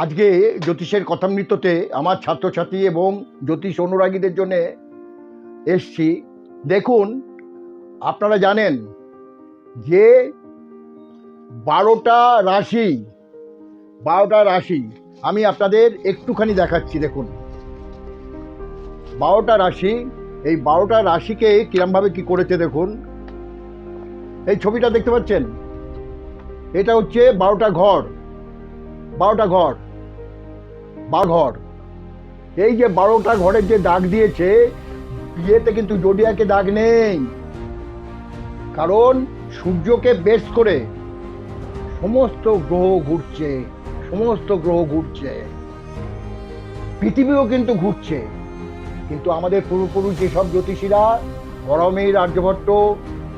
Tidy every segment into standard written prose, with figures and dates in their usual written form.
আজকে জ্যোতিষের কথামৃততে আমার ছাত্রছাত্রী এবং জ্যোতিষ অনুরাগীদের জন্য এসছি। দেখুন, আপনারা জানেন যে 12টা রাশি আমি আপনাদের একটুখানি দেখাচ্ছি। দেখুন, 12টা রাশি, এই 12টা রাশিকে কিরমভাবে কি করেছে দেখুন। এই ছবিটা দেখতে পাচ্ছেন, এটা হচ্ছে 12টা ঘর। এই যে 12টা ঘরের যে দাগ দিয়েছে, বিয়েতে কিন্তু জোডিয়াকে দাগ নেই, কারণ সূর্যকে বেস করে সমস্ত গ্রহ ঘুরছে, পৃথিবীও কিন্তু ঘুরছে। কিন্তু আমাদের পূর্বপুরুষ যেসব জ্যোতিষীরা, পরমের আর্যভট্ট,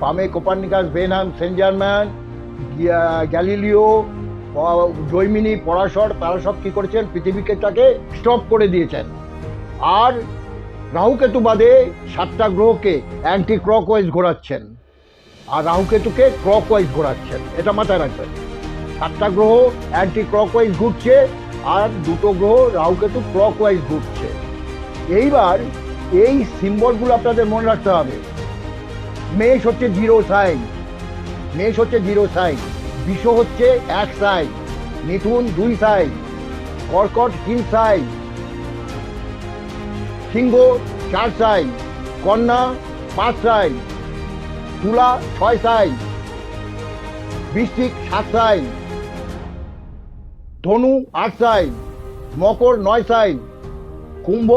পামে Copernicus, Benham, Saint Germain, Galileo, Jaimini, Parashar, তারা সব কি করেছেন, পৃথিবীকে তাকে স্টপ করে দিয়েছেন। আর রাহুকেতু বাদে 7টা গ্রহকে অ্যান্টি ক্লকওয়াইজ ঘোরাচ্ছেন, আর রাহুকেতুকে ক্লকওয়াইজ ঘোরাচ্ছেন। এটা মাথায় রাখবেন, 7টা গ্রহ অ্যান্টি ক্লকওয়াইজ ঘুরছে, আর 2টো গ্রহ রাহুকেতু ক্লকওয়াইজ ঘুরছে। এইবার এই সিম্বলগুলো আপনাদের মনে রাখতে হবে। মেষ হচ্ছে 0 সাইন, বৃষ হচ্ছে 1 সাইন, মিথুন 2 সাইন, কর্কট 3 সাইন, সিংহ 4 সাইন, কন্যা 5 সাইন, তুলা 6 সাইন, বৃশ্চিক 7 সাইন, ধনু 8 সাইন, মকর 9 সাইন, কুম্ভ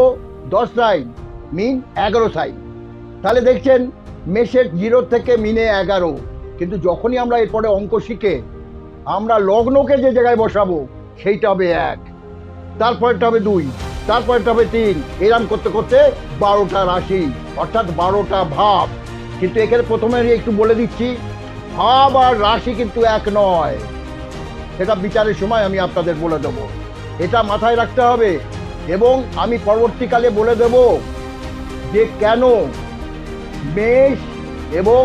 10 সাইন, মিন 11 সাইন। তাহলে দেখছেন, মেষের 0 থেকে মিনে 11। কিন্তু যখনই আমরা এরপরে অঙ্ক শিখে আমরা লগ্নকে যে জায়গায় বসাবো, সেইটা হবে 1, তারপরেটা হবে 2, তারপরেটা হবে 3, এরকম করতে করতে 12টা রাশি, অর্থাৎ 12টা ভাব। কিন্তু এখানে প্রথমে একটু বলে দিচ্ছি, ভাব আর রাশি কিন্তু এক নয়। সেটা বিচারের সময় আমি আপনাদের বলে দেব, এটা মাথায় রাখতে হবে। এবং আমি পরবর্তীকালে বলে দেব যে কেন মেষ এবং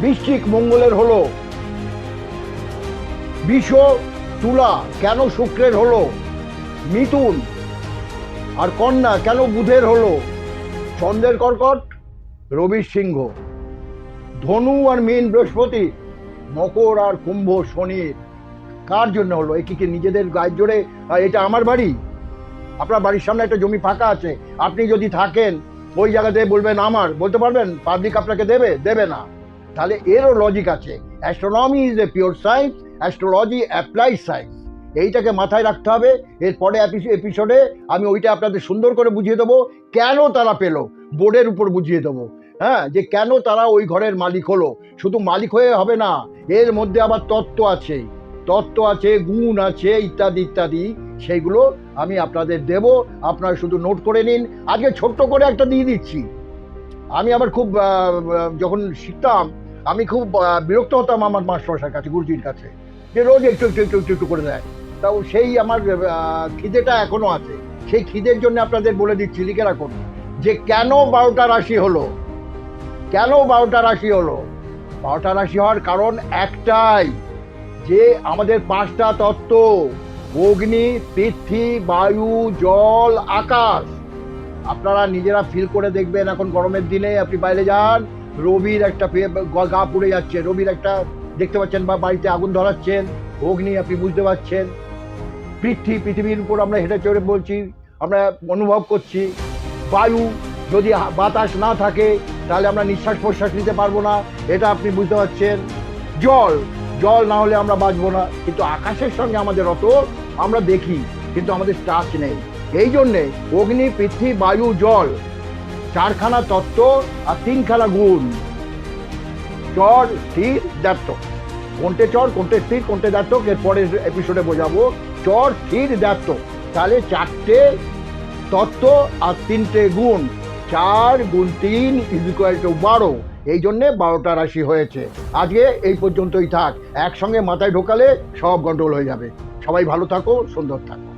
বৃশ্চিক মঙ্গলের হলো, বৃষ তুলা কেন শুক্রের হলো, মিথুন আর কন্যা কেন বুধের হলো, চন্দ্রের কর্কট রবির সিংহ, ধনু আর মীন বৃহস্পতি, মকর আর কুম্ভ শনির। কার জন্য হলো? এ কি নিজেদের গায়ের জোরে এটা আমার বাড়ি? আপনার বাড়ির সামনে একটা জমি ফাঁকা আছে, আপনি যদি থাকেন ওই জায়গাতে বলবেন আমার, বলতে পারবেন পাবলিক আপনাকে দেবে না? তাহলে এরও লজিক আছে। Astronomy is a pure science, astrology applied science. এইটাকে মাথায় রাখতে হবে। এরপরে এপিসোডে আমি ওইটা আপনাদের সুন্দর করে বুঝিয়ে দেবো, কেন তারা পেল, বোর্ডের উপর বুঝিয়ে দেবো। হ্যাঁ, যে কেন তারা ওই ঘরের মালিক হলো। শুধু মালিক হয়ে হবে না, এর মধ্যে আবার তত্ত্ব আছে, গুণ আছে, ইত্যাদি। সেইগুলো আমি আপনাদের দেব, আপনারা শুধু নোট করে নিন। আজকে ছোট্ট করে একটা দিয়ে দিচ্ছি। আমি আবার খুব যখন শিখতাম, আমি খুব বিরক্ত হতাম আমার মাস্টারমশাইয়ের কাছে, গুরুজির কাছে, যে রোজ একটু করে দেয়। তাও সেই আমার খিদেটা এখনো আছে। সেই খিদের জন্য আপনাদের বলে দিচ্ছি, লিখে রাখুন যে কেন 12টা রাশি হলো। 12টা রাশি হওয়ার কারণ একটাই, যে আমাদের 5টা তত্ত্ব, অগ্নি, পৃথ্বী, বায়ু, জল, আকাশ। আপনারা নিজেরা ফিল করে দেখবেন, এখন গরমের দিনে আপনি বাইরে যান, রবির একটা গা পুড়ে যাচ্ছে, রবির একটা দেখতে পাচ্ছেন, বা বাড়িতে আগুন ধরাচ্ছেন, অগ্নি আপনি বুঝতে পারছেন। পৃথিবীর উপর আমরা হেঁটে চড়ে বলছি, আমরা অনুভব করছি। বায়ু, যদি বাতাস না থাকে তাহলে আমরা নিঃশ্বাস প্রশ্বাস নিতে পারবো না, এটা আপনি বুঝতে পারছেন। জল না হলে আমরা বাঁচবো না। কিন্তু আকাশের সঙ্গে আমাদের অত আমরা দেখি, কিন্তু আমাদের টাচ নেই। এই জন্যে অগ্নি, পৃথ্বী, বায়ু, জল, 4খানা তত্ত্ব আর 3খানা গুণ। চর, স্থির, দ্ব্যর্থক। কোনটে চর, কোনটে স্থির, কোনটে দ্ব্যর্থক এর পরের এপিসোডে বোঝাবো। চর, স্থির, দ্ব্যর্থক, তাহলে 4টে তত্ত্ব আর 3টে গুণ। 4 গুণ 3 = 12। এই জন্যে 12টা রাশি হয়েছে। আজকে এই পর্যন্তই থাক, একসঙ্গে মাথায় ঢোকালে সব গন্ডগোল হয়ে যাবে। সবাই ভালো থাকো, সুন্দর থাকো।